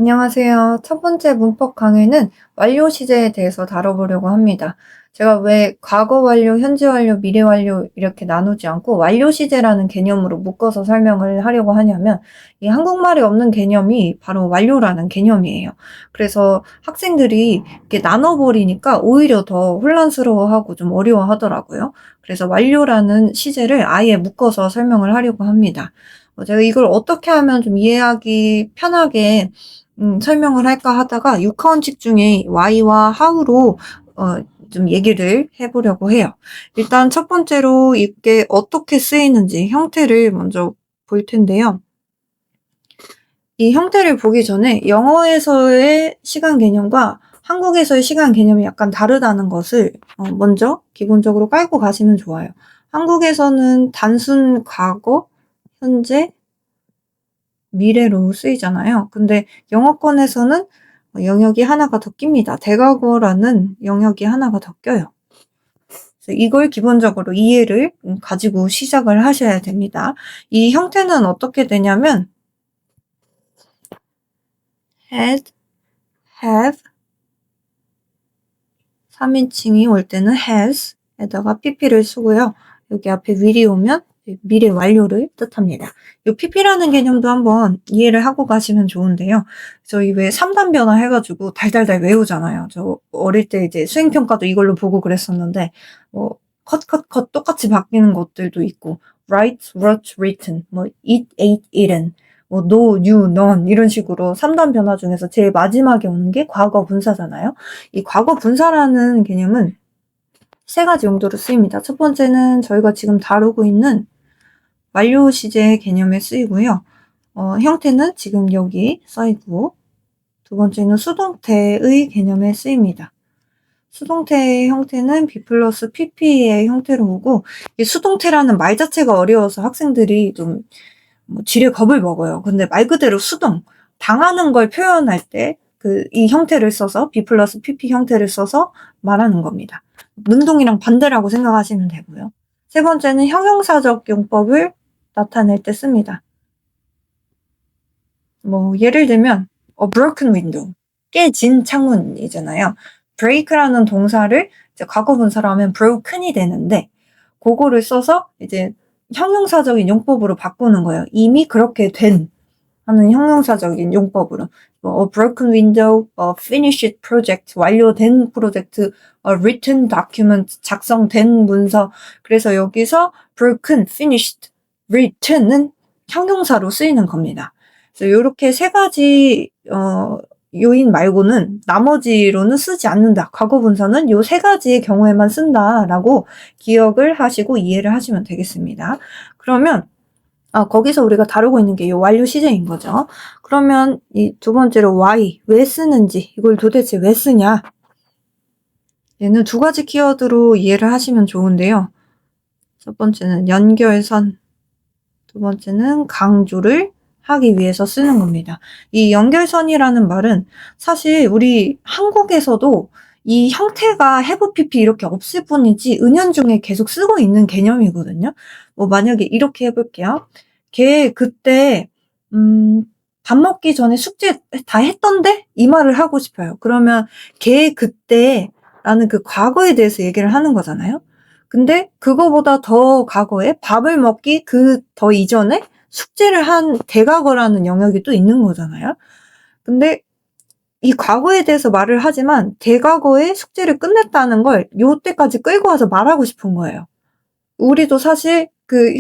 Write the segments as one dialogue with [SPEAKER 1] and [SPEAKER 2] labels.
[SPEAKER 1] 안녕하세요. 첫 번째 문법 강의는 완료 시제에 대해서 다뤄보려고 합니다. 제가 왜 과거 완료, 현재 완료, 미래 완료 이렇게 나누지 않고 완료 시제라는 개념으로 묶어서 설명을 하려고 하냐면 이 한국말에 없는 개념이 바로 완료라는 개념이에요. 그래서 학생들이 이렇게 나눠버리니까 오히려 더 혼란스러워하고 좀 어려워하더라고요. 그래서 완료라는 시제를 아예 묶어서 설명을 하려고 합니다. 제가 이걸 어떻게 하면 좀 이해하기 편하게 설명을 할까 하다가 육하원칙 중에 why와 how로 좀 얘기를 해보려고 해요. 일단 첫 번째로 이게 어떻게 쓰이는지 형태를 먼저 볼 텐데요. 이 형태를 보기 전에 영어에서의 시간 개념과 한국에서의 시간 개념이 약간 다르다는 것을 먼저 기본적으로 깔고 가시면 좋아요. 한국에서는 단순 과거, 현재, 미래로 쓰이잖아요. 근데 영어권에서는 영역이 하나가 더 낍니다. 대과거라는 영역이 하나가 더 껴요. 그래서 이걸 기본적으로 이해를 가지고 시작을 하셔야 됩니다. 이 형태는 어떻게 되냐면 had, have, 3인칭이 올 때는 has 에다가 pp를 쓰고요. 여기 앞에 will이 오면 미래 완료를 뜻합니다. 이 pp라는 개념도 한번 이해를 하고 가시면 좋은데요. 저희 왜 3단 변화 해가지고 달달달 외우잖아요. 저 어릴 때 이제 수행평가도 이걸로 보고 그랬었는데, 컷 똑같이 바뀌는 것들도 있고, write, wrote, written, eat, ate, eaten, no, you, none 이런 식으로 3단 변화 중에서 제일 마지막에 오는 게 과거 분사잖아요. 이 과거 분사라는 개념은 세 가지 용도로 쓰입니다. 첫 번째는 저희가 지금 다루고 있는 완료 시제 개념에 쓰이고요. 형태는 지금 여기 써있고, 두 번째는 수동태의 개념에 쓰입니다. 수동태의 형태는 B 플러스 PP의 형태로 오고, 이 수동태라는 말 자체가 어려워서 학생들이 좀 지레 겁을 먹어요. 근데 말 그대로 수동, 당하는 걸 표현할 때 이 형태를 써서 B 플러스 PP 형태를 써서 말하는 겁니다. 능동이랑 반대라고 생각하시면 되고요. 세 번째는 형용사적 용법을 나타낼 때 씁니다. 예를 들면 a broken window, 깨진 창문이잖아요. break라는 동사를 이제 과거 분사로 하면 broken이 되는데 그거를 써서 이제 형용사적인 용법으로 바꾸는 거예요. 이미 그렇게 된 하는 형용사적인 용법으로. a broken window, a finished project, 완료된 프로젝트, a written document, 작성된 문서. 그래서 여기서 broken, finished, written은 형용사로 쓰이는 겁니다. 그래서 이렇게 세 가지 요인 말고는 나머지로는 쓰지 않는다. 과거 분사는 요 세 가지의 경우에만 쓴다라고 기억을 하시고 이해를 하시면 되겠습니다. 그러면 거기서 우리가 다루고 있는 게 이 완료 시제인 거죠. 그러면 이 두 번째로 why, 왜 쓰는지, 이걸 도대체 왜 쓰냐. 얘는 두 가지 키워드로 이해를 하시면 좋은데요. 첫 번째는 연결선, 두 번째는 강조를 하기 위해서 쓰는 겁니다. 이 연결선이라는 말은 사실 우리 한국에서도 이 형태가 have pp 이렇게 없을 뿐이지 은연중에 계속 쓰고 있는 개념이거든요. 만약에 이렇게 해볼게요. 걔 그때 밥 먹기 전에 숙제 다 했던데? 이 말을 하고 싶어요. 그러면 걔 그때라는 그 과거에 대해서 얘기를 하는 거잖아요. 근데 그거보다 더 과거에 밥을 먹기 더 이전에 숙제를 한 대과거라는 영역이 또 있는 거잖아요. 근데 이 과거에 대해서 말을 하지만 대과거에 숙제를 끝냈다는 걸 요때까지 끌고 와서 말하고 싶은 거예요. 우리도 사실 그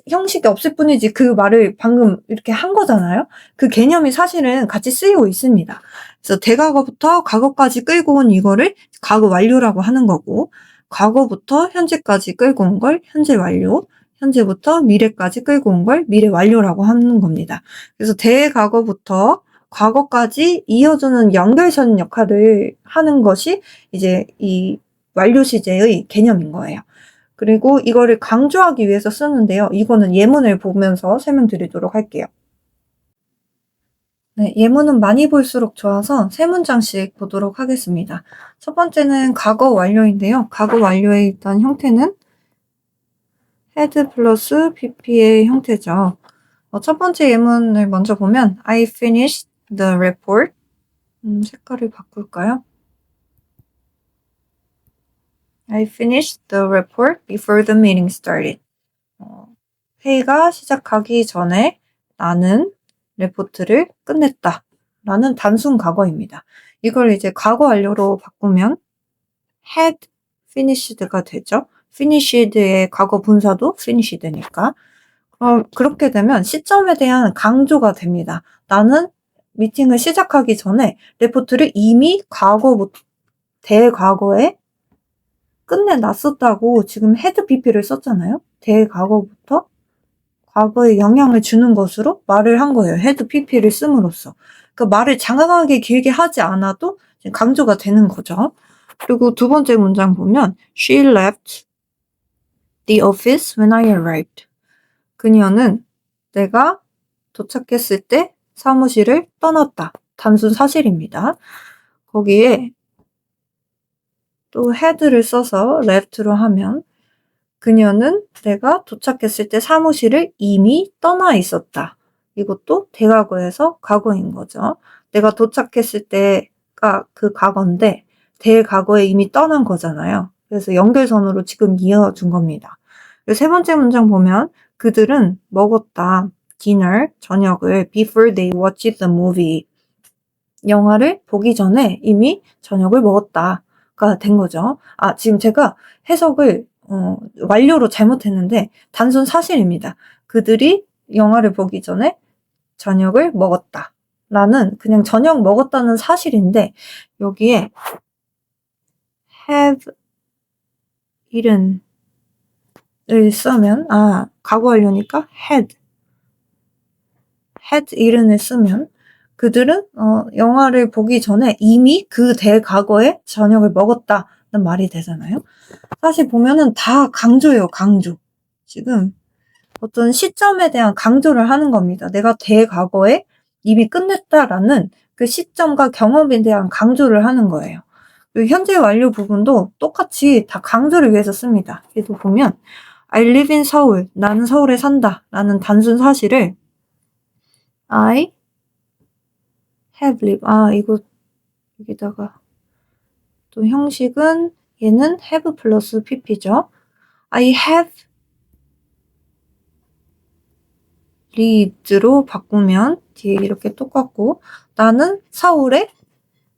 [SPEAKER 1] 형식이 없을 뿐이지 그 말을 방금 이렇게 한 거잖아요. 그 개념이 사실은 같이 쓰이고 있습니다. 그래서 대과거부터 과거까지 끌고 온 이거를 과거 완료라고 하는 거고, 과거부터 현재까지 끌고 온 걸 현재 완료, 현재부터 미래까지 끌고 온 걸 미래 완료라고 하는 겁니다. 그래서 대과거부터 과거까지 이어주는 연결선 역할을 하는 것이 이제 이 완료 시제의 개념인 거예요. 그리고 이거를 강조하기 위해서 쓰는데요. 이거는 예문을 보면서 설명드리도록 할게요. 네, 예문은 많이 볼수록 좋아서 세 문장씩 보도록 하겠습니다. 첫 번째는 과거 완료인데요. 과거 완료의 일단 형태는 had 플러스 pp의 형태죠. 첫 번째 예문을 먼저 보면 I finished the report. 색깔을 바꿀까요? I finished the report before the meeting started. 회의가 시작하기 전에 나는 레포트를 끝냈다. 라는 단순 과거입니다. 이걸 이제 과거 완료로 바꾸면 had finished가 되죠. finished의 과거 분사도 finished니까. 그렇게 되면 시점에 대한 강조가 됩니다. 나는 미팅을 시작하기 전에 레포트를 이미 대과거에 끝내놨었다고 지금 had BP를 썼잖아요. 대과거부터 과거에 영향을 주는 것으로 말을 한 거예요. had PP를 씀으로써. 그 말을 장황하게 길게 하지 않아도 강조가 되는 거죠. 그리고 두 번째 문장 보면 She left the office when I arrived. 그녀는 내가 도착했을 때 사무실을 떠났다. 단순 사실입니다. 거기에 또 had를 써서 left로 하면 그녀는 내가 도착했을 때 사무실을 이미 떠나 있었다. 이것도 대과거에서 과거인 거죠. 내가 도착했을 때가 그 과거인데 대과거에 이미 떠난 거잖아요. 그래서 연결선으로 지금 이어준 겁니다. 세 번째 문장 보면 그들은 먹었다. dinner, 저녁을 before they watched the movie. 영화를 보기 전에 이미 저녁을 먹었다가 된 거죠. 지금 제가 해석을 완료로 잘못했는데 단순 사실입니다. 그들이 영화를 보기 전에 저녁을 먹었다. 라는 그냥 저녁 먹었다는 사실인데 여기에 have 이른을 쓰면 과거 완료니까 had 이른을 쓰면 그들은 영화를 보기 전에 이미 그 대과거에 저녁을 먹었다는 말이 되잖아요. 사실 보면은 다 강조예요, 강조. 지금 어떤 시점에 대한 강조를 하는 겁니다. 내가 대과거에 이미 끝냈다라는 그 시점과 경험에 대한 강조를 하는 거예요. 그리고 현재 완료 부분도 똑같이 다 강조를 위해서 씁니다. 얘도 보면 I live in 서울, 나는 서울에 산다 라는 단순 사실을 I have lived, 이거 여기다가 또 형식은 얘는 have 플러스 pp죠. I have lived로 바꾸면 뒤에 이렇게 똑같고 나는 서울에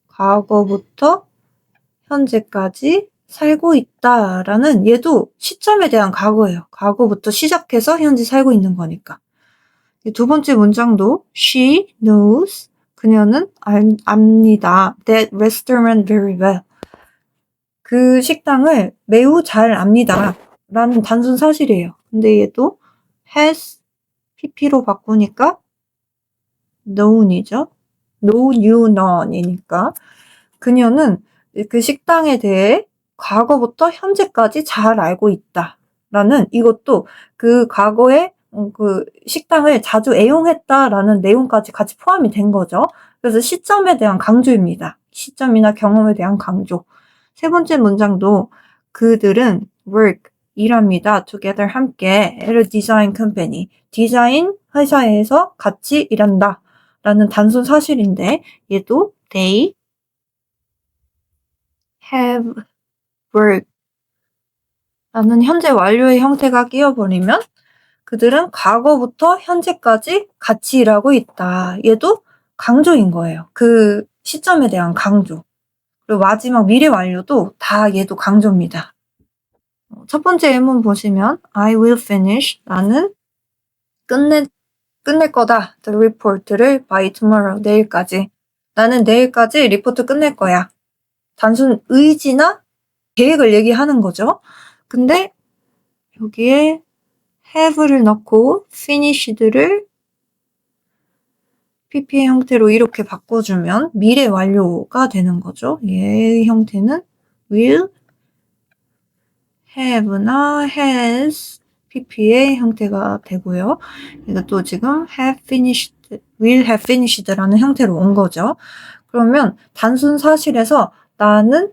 [SPEAKER 1] 과거부터 현재까지 살고 있다라는 얘도 시점에 대한 과거예요. 과거부터 시작해서 현재 살고 있는 거니까. 두 번째 문장도 She knows, 그녀는 압니다. That restaurant very well. 그 식당을 매우 잘 압니다. 라는 단순 사실이에요. 근데 얘도 has pp로 바꾸니까 known이죠. know, you, known이니까 그녀는 그 식당에 대해 과거부터 현재까지 잘 알고 있다. 라는 이것도 그 과거에 그 식당을 자주 애용했다라는 내용까지 같이 포함이 된 거죠. 그래서 시점에 대한 강조입니다. 시점이나 경험에 대한 강조. 세 번째 문장도 그들은 work, 일합니다. together, 함께 at a design company, 디자인 회사에서 같이 일한다. 라는 단순 사실인데 얘도 they have worked 라는 현재 완료의 형태가 끼어버리면 그들은 과거부터 현재까지 같이 일하고 있다. 얘도 강조인 거예요. 그 시점에 대한 강조. 그리고 마지막 미래 완료도 다 얘도 강조입니다. 첫 번째 예문 보시면 I will finish 나는 끝낼 거다. The report를 by tomorrow 내일까지. 나는 내일까지 리포트 끝낼 거야. 단순 의지나 계획을 얘기하는 거죠. 근데 여기에 have를 넣고 finished를 pp의 형태로 이렇게 바꿔주면 미래 완료가 되는 거죠. 얘의 형태는 will, have나 has, pp의 형태가 되고요. 이것도 지금 have finished, will have finished라는 형태로 온 거죠. 그러면 단순 사실에서 나는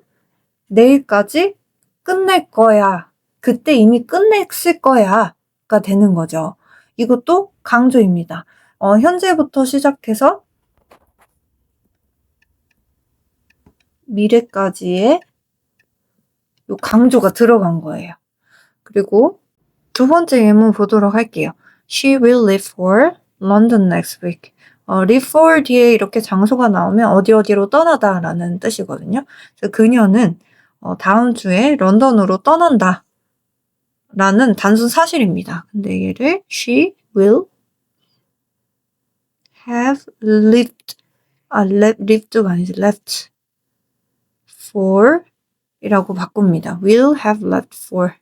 [SPEAKER 1] 내일까지 끝낼 거야. 그때 이미 끝냈을 거야. 가 되는 거죠. 이것도 강조입니다. 현재부터 시작해서 미래까지의 요 강조가 들어간 거예요. 그리고 두 번째 예문 보도록 할게요. She will leave for London next week. leave for 뒤에 이렇게 장소가 나오면 어디로 떠나다 라는 뜻이거든요. 그래서 그녀는 다음 주에 런던으로 떠난다 라는 단순 사실입니다. 근데 얘를 she will have lived가 아니지 left for 이라고 바꿉니다. will have left for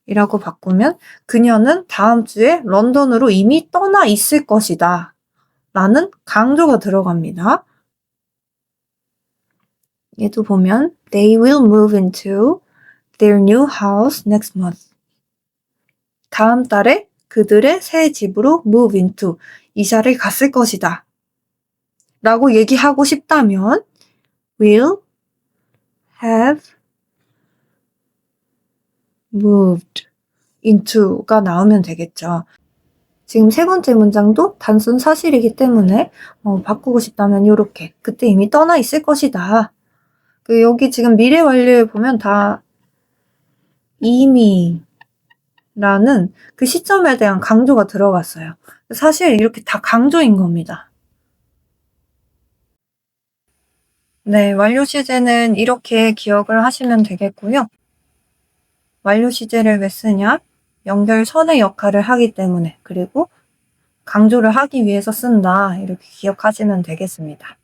[SPEAKER 1] 이라고 바꾸면 그녀는 다음 주에 런던으로 이미 떠나 있을 것이다 라는 강조가 들어갑니다. 얘도 보면 They will move into their new house next month. 다음 달에 그들의 새 집으로 move into, 이사를 갔을 것이다 라고 얘기하고 싶다면 will have moved into가 나오면 되겠죠. 지금 세 번째 문장도 단순 사실이기 때문에 바꾸고 싶다면 이렇게 그때 이미 떠나 있을 것이다. 여기 지금 미래 완료에 보면 다 이미 라는 그 시점에 대한 강조가 들어갔어요. 사실 이렇게 다 강조인 겁니다. 네, 완료 시제는 이렇게 기억을 하시면 되겠고요. 완료 시제를 왜 쓰냐? 연결선의 역할을 하기 때문에, 그리고 강조를 하기 위해서 쓴다. 이렇게 기억하시면 되겠습니다.